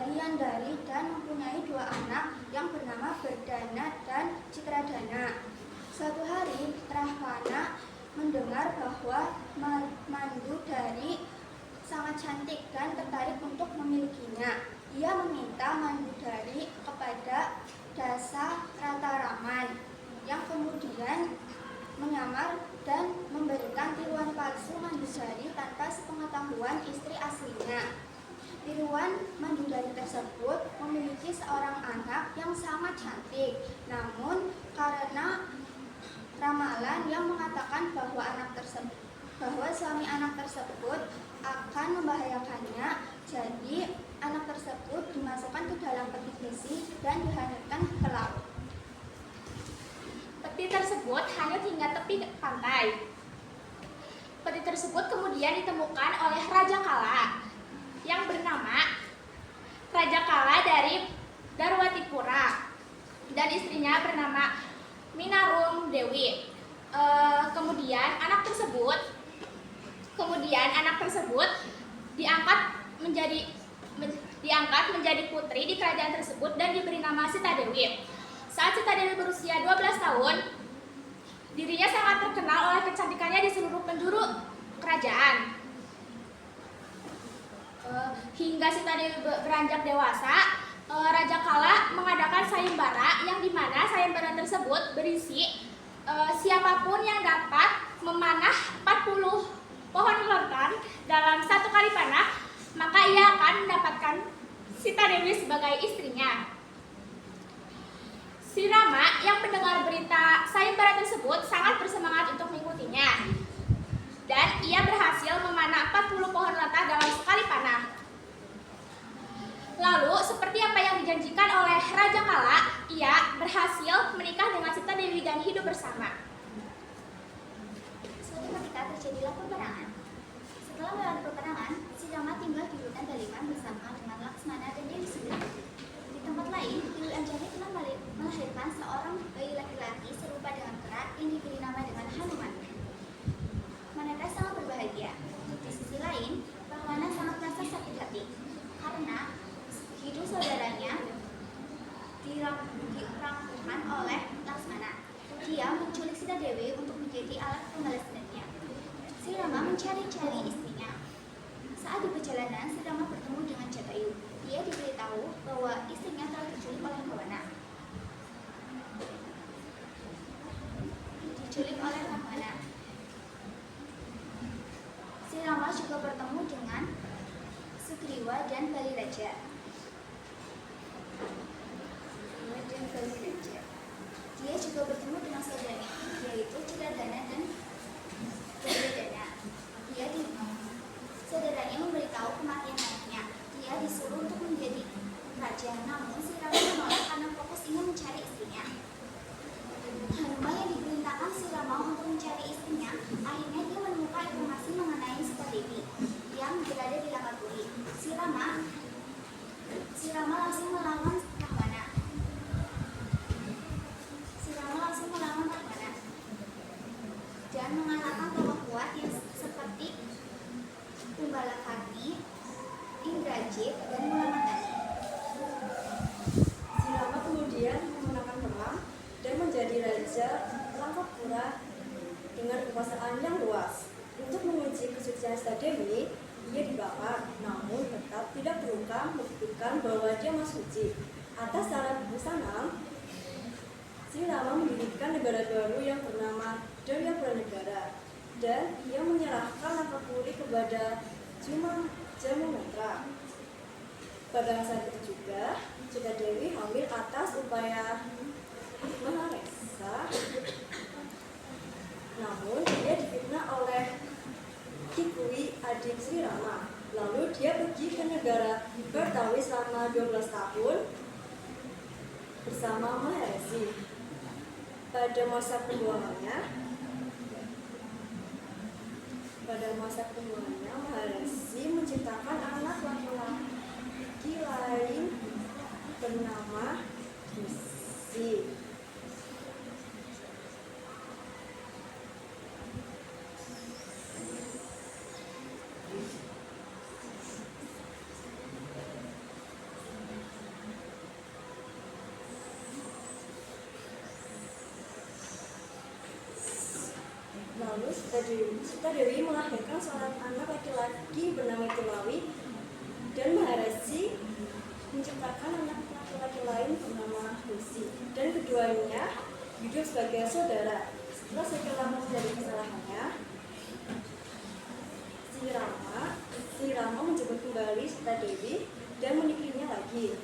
Liandari dan mempunyai 2 anak yang bernama Berdana dan Citradana. Suatu hari Rahwana mendengar bahwa Mandudari sangat cantik dan tertarik untuk memilikinya. Ia meminta Mandudari kepada Dasa Rataraman yang kemudian menyamar dan memberikan tiruan palsu Mandudari tanpa sepengetahuan istri aslinya. Tiruan Mandudari tersebut memiliki seorang anak yang sangat cantik. Namun karena ramalan yang mengatakan bahwa suami anak tersebut akan membahayakannya, jadi anak tersebut dimasukkan ke dalam peti besi dan dihanyutkan ke laut. Peti tersebut hanyut hingga tepi pantai. Peti tersebut kemudian ditemukan oleh Raja Kala yang bernama Raja Kala dari Darwatipura dan istrinya bernama Minarum Dewi. Kemudian anak tersebut diangkat menjadi putri di kerajaan tersebut dan diberi nama Sita Dewi. Saat Sita Dewi berusia 12 tahun, dirinya sangat terkenal oleh kecantikannya di seluruh penjuru kerajaan. Hingga Sita Dewi beranjak dewasa, Raja Kala mengadakan sayembara yang dimana sayembara tersebut berisi siapapun yang dapat memanah 40 pohon lontar dalam 1 kali panah, maka ia akan mendapatkan Sita Dewi sebagai istrinya. Si Rama yang mendengar berita sayembara tersebut sangat bersemangat untuk mengikutinya, dan ia berhasil memanah 40 pohon lontar dalam sekali panah. Lalu, seperti apa yang dijanjikan oleh Raja Kala, ia berhasil menikah dengan Sita Dewi dan hidup bersama. Suatu ketika terjadilah peperangan. Setelah melewati peperangan, si Rama tinggal di hutan Daliman bersama dengan Laksmana dan Dewi Sundari. Di tempat lain, Dewi Anjani telah melahirkan seorang bayi laki-laki serupa dengan kera yang diberi nama dengan Hanuman. Mereka sangat berbahagia. Di sisi lain, Rahwana sangat merasa sakit hati karena hidup saudaranya dirampungkan oleh Laksmana. Dia menculik Sita Dewi untuk menjadi alat pembalas dendamnya. Si Rama mencari-cari istrinya. Saat di perjalanan, si Rama bertemu dengan Jatayu. Dia diberitahu bahwa istrinya telah diculik oleh Rahwana. Si Rama juga bertemu dengan Sugriwa dan Baliraja. Dia juga bertemu dengan saudaranya, yaitu Citradana dan Berdana. Saudaranya memberitahu kematian anaknya. Dia disuruh untuk menjadi raja, namun si Rama menolak karena fokus ingin mencari istrinya. Hanuman yang diperintahkan si Rama untuk mencari istrinya, akhirnya dia menemukan informasi mengenai Sita Dewi yang berada di Langkapuri. Si Rama langsung melawan Rahwana. Dan mengalahkan tokoh kuat yang seperti Kumbalakati, Indrajit, dan Mulamatani. Si Rama kemudian memenangkan perang dan menjadi raja Langkapura dengan kekuasaan yang luas. Untuk menguji kesucian Sita Dewi, ia dibakar, namun tetap tidak terluka, membuktikan bahwa dia masih suci. Atas syarat busana, si Rama mendirikan negara baru yang bernama Daryapranegara, dan ia menyerahkan Langkapuri kepada Jamunetra. Pada saat itu juga, Sita Dewi hamil atas upaya Maharesa. Namun dia difitnah oleh Kikui, adik Sri Rama. Lalu dia pergi ke negara Pertawi selama 12 tahun bersama Maharesi. Pada masa pembuangannya, Maharesi menciptakan anak laki-laki lain bernama Dusi. lalu, Sita Dewi melahirkan seorang anak laki-laki bernama Tilawi dan Maharesi menciptakan anak laki-laki lain bernama Husi. Dan keduanya hidup sebagai saudara. Setelah sekian lama terjadi kesalahannya, si Rama menjemput kembali Sita Dewi dan menikahinya lagi.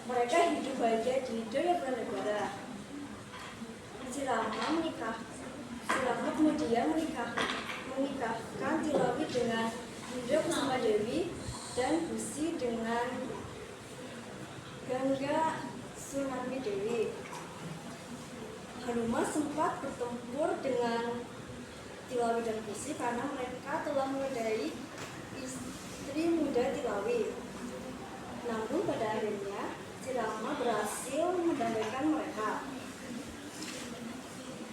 Mereka hidup bahagia di Jaya Pranagara. Si Rama kemudian menikahkan Tilawi dengan Indra Kusuma Dewi dan Husi dengan Gangga Sunarmi Dewi. Hanuman sempat bertempur dengan Tilawi dan Husi karena mereka telah menodai istri muda Tilawi. Namun pada akhirnya si Rama berhasil mendamaikan mereka.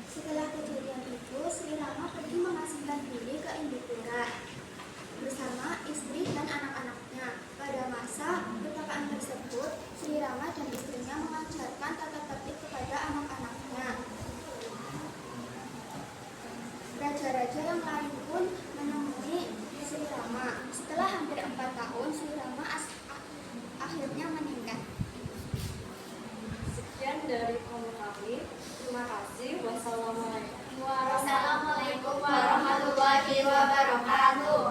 Setelah kejadian itu, Sri Rama pergi mengasingkan diri ke Indipura bersama istri dan anak-anaknya. Pada masa pertapaan tersebut, Sri Rama dan istrinya mengajarkan tata tertib kepada anak-anaknya. Raja-raja yang lain pun menemui Sri Rama. Setelah hampir 4 tahun, Sri Rama akhirnya meninggal. Sekian dari kami. Terima kasih. Wassalamualaikum warahmatullahi wabarakatuh.